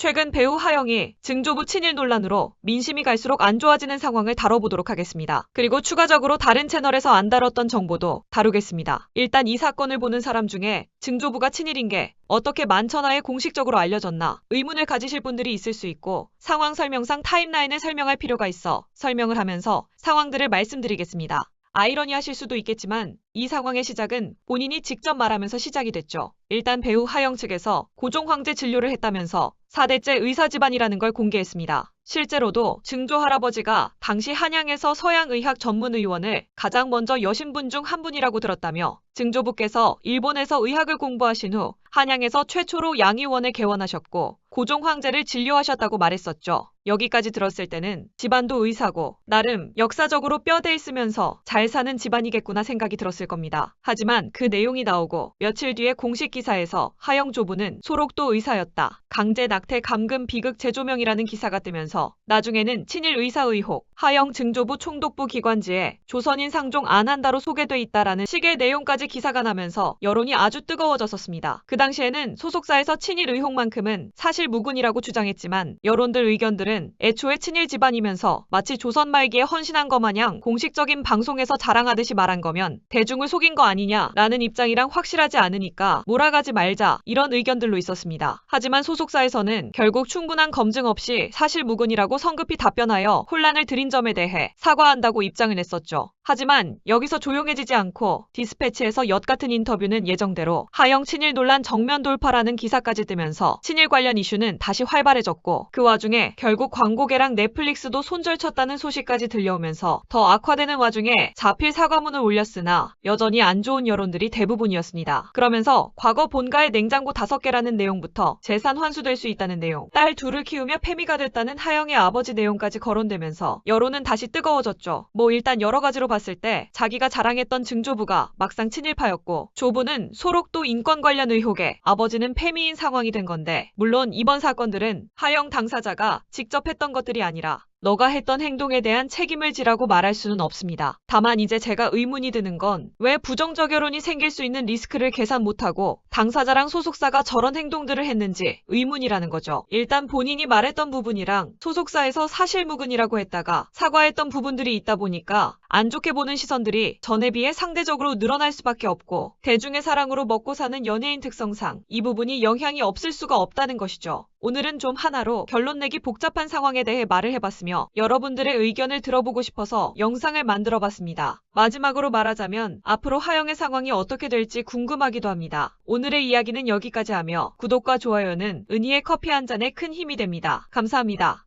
최근 배우 하영이 증조부 친일 논란으로 민심이 갈수록 안 좋아지는 상황을 다뤄보도록 하겠습니다. 그리고 추가적으로 다른 채널에서 안 다뤘던 정보도 다루겠습니다. 일단 이 사건을 보는 사람 중에 증조부가 친일인 게 어떻게 만천하에 공식적으로 알려졌나 의문을 가지실 분들이 있을 수 있고, 상황 설명상 타임라인을 설명할 필요가 있어 설명을 하면서 상황들을 말씀드리겠습니다. 아이러니하실 수도 있겠지만 이 상황의 시작은 본인이 직접 말하면서 시작이 됐죠. 일단 배우 하영 측에서 고종 황제 진료를 했다면서 4대째 의사 집안이라는 걸 공개했습니다. 실제로도 증조 할아버지가 당시 한양에서 서양의학 전문의원을 가장 먼저 여신 분 중 한 분이라고 들었다며, 증조부께서 일본에서 의학을 공부하신 후 한양에서 최초로 양의원을 개원하셨고 고종 황제를 진료하셨다고 말했었죠. 여기까지 들었을 때는 집안도 의사고 나름 역사적으로 뼈대 있으면서 잘 사는 집안이겠구나 생각이 들었을 겁니다. 하지만 그 내용이 나오고 며칠 뒤에 공식 기사에서 하영 조부는 소록도 의사였다, 강제 낙태 감금 비극 재조명이라는 기사가 뜨면서 나중에는 친일 의사 의혹, 하영 증조부 총독부 기관지에 조선인 상종 안 한다로 소개돼 있다라는 식의 내용까지 기사가 나면서 여론이 아주 뜨거워졌었습니다. 그 당시에는 소속사에서 친일 의혹만큼은 사실 무근이라고 주장했지만 여론들 의견들은 애초에 친일 집안이면서 마치 조선 말기에 헌신한 것 마냥 공식적인 방송에서 자랑하듯이 말한 거면 대중을 속인 거 아니냐라는 입장이랑 확실하지 않으니까 몰아가지 말자, 이런 의견들로 있었습니다. 하지만 소속사에서는 결국 충분한 검증 없이 사실 무근이라고 성급히 답변하여 혼란을 드린 점에 대해 사과한다고 입장을 냈었죠. 하지만 여기서 조용해지지 않고 디스패치에서 엿같은 인터뷰는 예정대로 하영 친일 논란 정면 돌파라는 기사까지 뜨면서 친일 관련 이슈는 다시 활발해졌고, 그 와중에 결국 광고계랑 넷플릭스도 손절쳤다는 소식까지 들려오면서 더 악화되는 와중에 자필 사과문을 올렸으나 여전히 안 좋은 여론들이 대부분이었습니다. 그러면서 과거 본가에 냉장고 5개라는 내용부터 재산 환수될 수 있다는 내용, 딸 둘을 키우며 패미가 됐다는 하영의 아버지 내용까지 거론되면서 여론은 다시 뜨거워졌죠. 일단 여러 가지로 봤을 때 자기가 자랑했던 증조부가 막상 친일파였고 조부는 소록도 인권 관련 의혹에 아버지는 패미인 상황이 된 건데, 물론 이번 사건들은 하영 당사자가 직접 했던 것들이 아니라 너가 했던 행동에 대한 책임을 지라고 말할 수는 없습니다. 다만 이제 제가 의문이 드는 건 왜 부정적 여론이 생길 수 있는 리스크를 계산 못하고 당사자랑 소속사가 저런 행동들을 했는지 의문이라는 거죠. 일단 본인이 말했던 부분이랑 소속사에서 사실무근이라고 했다가 사과했던 부분들이 있다 보니까 안 좋게 보는 시선들이 전에 비해 상대적으로 늘어날 수밖에 없고, 대중의 사랑으로 먹고 사는 연예인 특성상 이 부분이 영향이 없을 수가 없다는 것이죠. 오늘은 좀 하나로 결론 내기 복잡한 상황에 대해 말을 해봤으며 여러분들의 의견을 들어보고 싶어서 영상을 만들어봤습니다. 마지막으로 말하자면 앞으로 하영의 상황이 어떻게 될지 궁금하기도 합니다. 오늘의 이야기는 여기까지 하며 구독과 좋아요는 은희의 커피 한 잔에 큰 힘이 됩니다. 감사합니다.